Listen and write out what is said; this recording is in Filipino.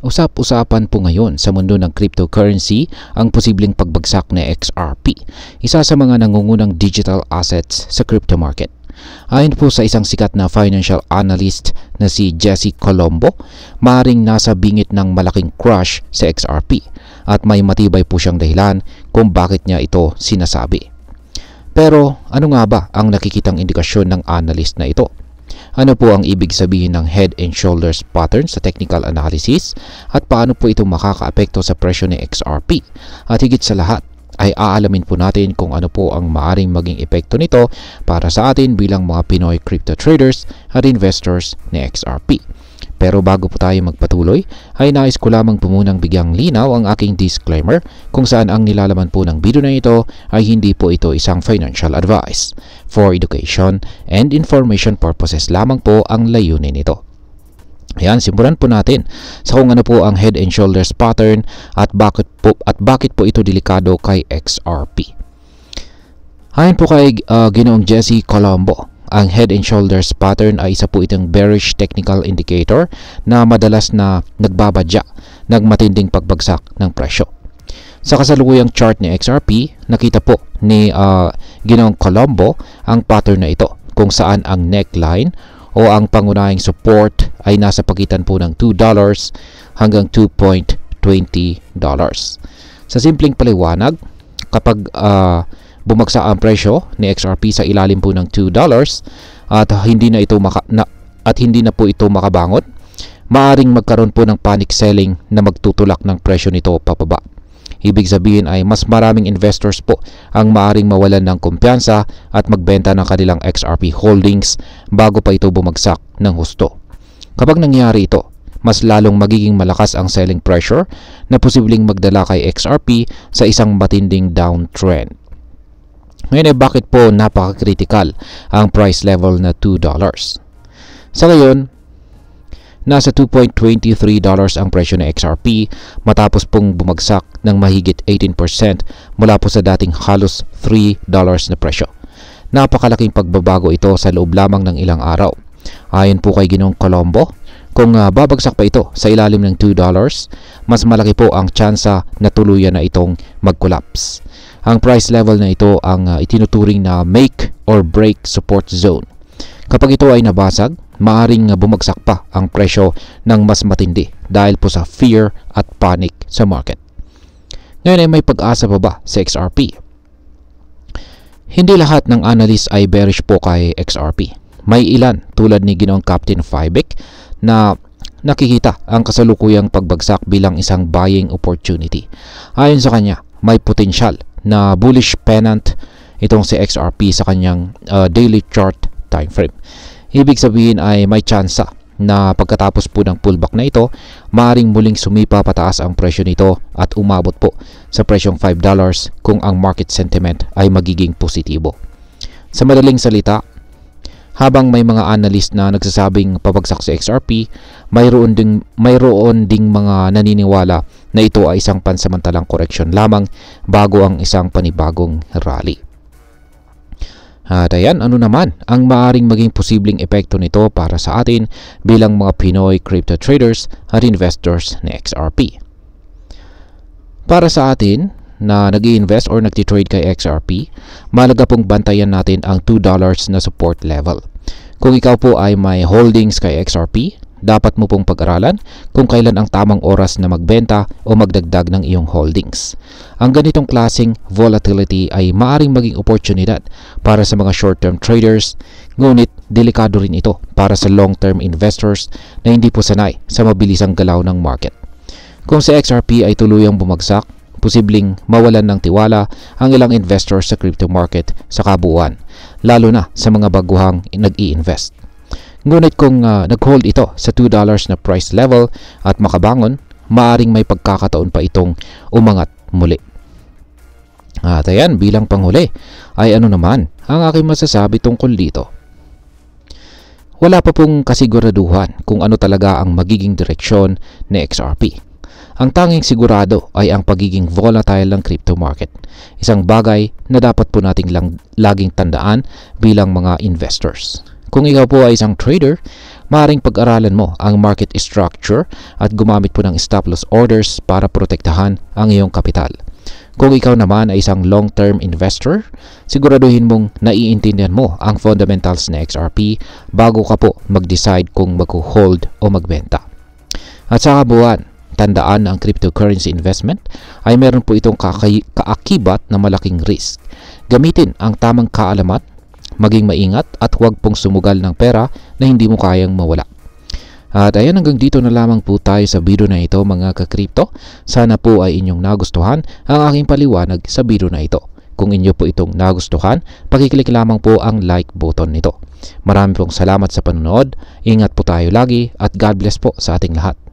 Usap-usapan po ngayon sa mundo ng cryptocurrency ang posibleng pagbagsak ni XRP, isa sa mga nangungunang digital assets sa crypto market. Ayon po sa isang sikat na financial analyst na si Jesse Colombo, maaaring nasa bingit ng malaking crash sa XRP at may matibay po siyang dahilan kung bakit niya ito sinasabi. Pero ano nga ba ang nakikitang indikasyon ng analyst na ito? Ano po ang ibig sabihin ng head and shoulders pattern sa technical analysis at paano po ito makakaapekto sa presyo ni XRP? At higit sa lahat ay aalamin po natin kung ano po ang maaring maging epekto nito para sa atin bilang mga Pinoy crypto traders at investors ni XRP. Pero bago po tayo magpatuloy, ay nais ko lamang po munang bigyang linaw ang aking disclaimer kung saan ang nilalaman po ng video na ito ay hindi po ito isang financial advice. For education and information purposes lamang po ang layunin nito. Ayan, simulan po natin sa kung ano po ang head and shoulders pattern at bakit po ito delikado kay XRP. Ayon po kay Ginoong Jesse Colombo, ang head and shoulders pattern ay isa po itong bearish technical indicator na madalas na nagbabadya ng matinding pagbagsak ng presyo. Sa kasalukuyang chart ni XRP, nakita po ni Ginoong Colombo ang pattern na ito kung saan ang neckline o ang pangunahing support ay nasa pagitan po ng $2 hanggang $2.20. Sa simpleng paliwanag, kapag bumagsak ang presyo ni XRP sa ilalim po ng $2 at hindi na po ito makabangon, maaring magkaroon po ng panic selling na magtutulak ng presyo nito papaba. Ibig sabihin ay mas maraming investors po ang maaring mawalan ng kumpiyansa at magbenta ng kanilang XRP holdings bago pa ito bumagsak ng husto. Kapag nangyari ito, mas lalong magiging malakas ang selling pressure na posibleng magdala kay XRP sa isang matinding downtrend. Ngayon ay bakit po napaka-critical ang price level na $2? Sa ngayon, nasa $2.23 ang presyo ng XRP matapos pong bumagsak ng mahigit 18% mula po sa dating halos $3 na presyo. Napakalaking pagbabago ito sa loob lamang ng ilang araw. Ayon po kay Ginoong Colombo, kung babagsak pa ito sa ilalim ng $2, mas malaki po ang tsansa na tuluyan na itong mag-collapse. Ang price level na ito ang itinuturing na make or break support zone. Kapag ito ay nabasag, maaring bumagsak pa ang presyo ng mas matindi dahil po sa fear at panic sa market. Ngayon ay may pag-asa pa ba sa XRP? Hindi lahat ng analyst ay bearish po kay XRP. May ilan tulad ni Ginoong Captain Fibeck na nakikita ang kasalukuyang pagbagsak bilang isang buying opportunity. Ayon sa kanya, may potensyal na bullish pennant itong si XRP sa kanyang daily chart time frame. Ibig sabihin ay may tsansa na pagkatapos po ng pullback na ito, maaring muling sumipa pataas ang presyo nito at umabot po sa presyong $5 kung ang market sentiment ay magiging positibo. Sa madaling salita, habang may mga analyst na nagsasabing pabagsak sa XRP, mayroon ding mga naniniwala na ito ay isang pansamantalang correction lamang bago ang isang panibagong rally. At ayan, ano naman ang maaaring maging posibleng epekto nito para sa atin bilang mga Pinoy crypto traders at investors ni XRP? Para sa atin na nag-i-invest or nagtitrade kay XRP, mahalaga pong bantayan natin ang $2 na support level. Kung ikaw po ay may holdings kay XRP, dapat mo pong pag-aralan kung kailan ang tamang oras na magbenta o magdagdag ng iyong holdings. Ang ganitong klaseng volatility ay maaaring maging oportunidad para sa mga short-term traders, ngunit delikado rin ito para sa long-term investors na hindi po sanay sa mabilisang galaw ng market. Kung sa XRP ay tuluyang bumagsak, posibleng mawalan ng tiwala ang ilang investors sa crypto market sa kabuuan, lalo na sa mga baguhang nag-i-invest. Ngunit kung nag-hold ito sa $2 na price level at makabangon, maaring may pagkakataon pa itong umangat muli. At ayan, bilang panghuli, ay ano naman ang aking masasabi tungkol dito? Wala pa pong kasiguraduhan kung ano talaga ang magiging direksyon ni XRP. Ang tanging sigurado ay ang pagiging volatile ng crypto market. Isang bagay na dapat po nating laging tandaan bilang mga investors. Kung ikaw po ay isang trader, Maaring pag-aralan mo ang market structure at gumamit po ng stop loss orders para protektahan ang iyong kapital. Kung ikaw naman ay isang long-term investor, siguraduhin mong naiintindihan mo ang fundamentals ng XRP bago ka po mag-decide kung mag-hold o magbenta. At sa kabuuan, tandaan na ang cryptocurrency investment ay meron po itong kaakibat na malaking risk. Gamitin ang tamang kaalaman, maging maingat at huwag pong sumugal ng pera na hindi mo kayang mawala. At ayan, hanggang dito na lamang po tayo sa video na ito mga ka-crypto. Sana po ay inyong nagustuhan ang aking paliwanag sa video na ito. Kung inyo po itong nagustuhan, pakiclick lamang po ang like button nito. Marami pong salamat sa panonood. Ingat po tayo lagi at God bless po sa ating lahat.